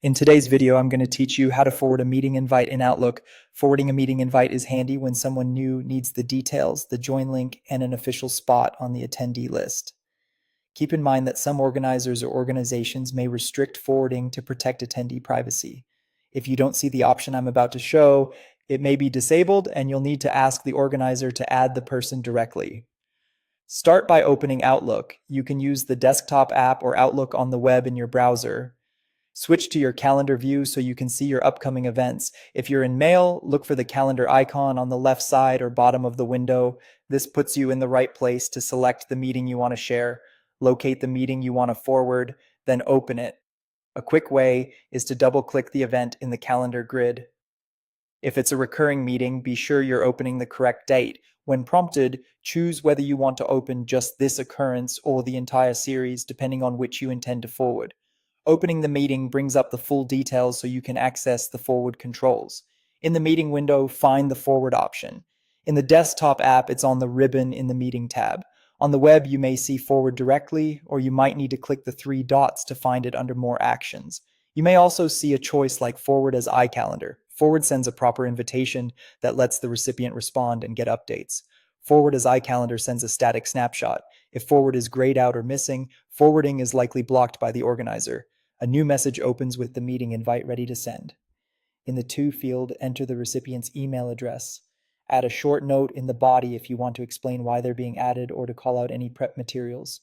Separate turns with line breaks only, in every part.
In today's video, I'm going to teach you how to forward a meeting invite in Outlook. Forwarding a meeting invite is handy when someone new needs the details, the join link, and an official spot on the attendee list. Keep in mind that some organizers or organizations may restrict forwarding to protect attendee privacy. If you don't see the option I'm about to show, it may be disabled and you'll need to ask the organizer to add the person directly. Start by opening Outlook. You can use the desktop app or Outlook on the web in your browser. Switch to your calendar view so you can see your upcoming events. If you're in Mail, look for the calendar icon on the left side or bottom of the window. This puts you in the right place to select the meeting you want to share, locate the meeting you want to forward, then open it. A quick way is to double-click the event in the calendar grid. If it's a recurring meeting, be sure you're opening the correct date. When prompted, choose whether you want to open just this occurrence or the entire series, depending on which you intend to forward. Opening the meeting brings up the full details so you can access the forward controls. In the meeting window, find the forward option. In the desktop app, it's on the ribbon in the meeting tab. On the web, you may see forward directly, or you might need to click the three dots to find it under more actions. You may also see a choice like forward as iCalendar. Forward sends a proper invitation that lets the recipient respond and get updates. Forward as iCalendar sends a static snapshot. If forward is grayed out or missing, forwarding is likely blocked by the organizer. A new message opens with the meeting invite ready to send. In the To field, enter the recipient's email address. Add a short note in the body if you want to explain why they're being added or to call out any prep materials.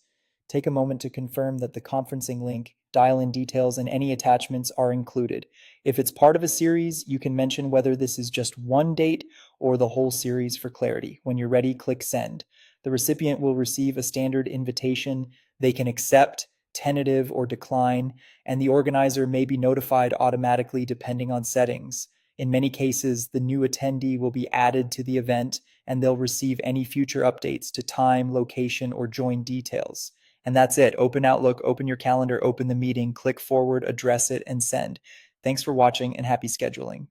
Take a moment to confirm that the conferencing link, dial-in details, and any attachments are included. If it's part of a series, you can mention whether this is just one date or the whole series for clarity. When you're ready, click Send. The recipient will receive a standard invitation. They can accept, tentative, or decline, and the organizer may be notified automatically depending on settings. In many cases, the new attendee will be added to the event and they'll receive any future updates to time, location, or join details. And that's it. Open Outlook, open your calendar, open the meeting, click forward, address it, and send. Thanks for watching and happy scheduling.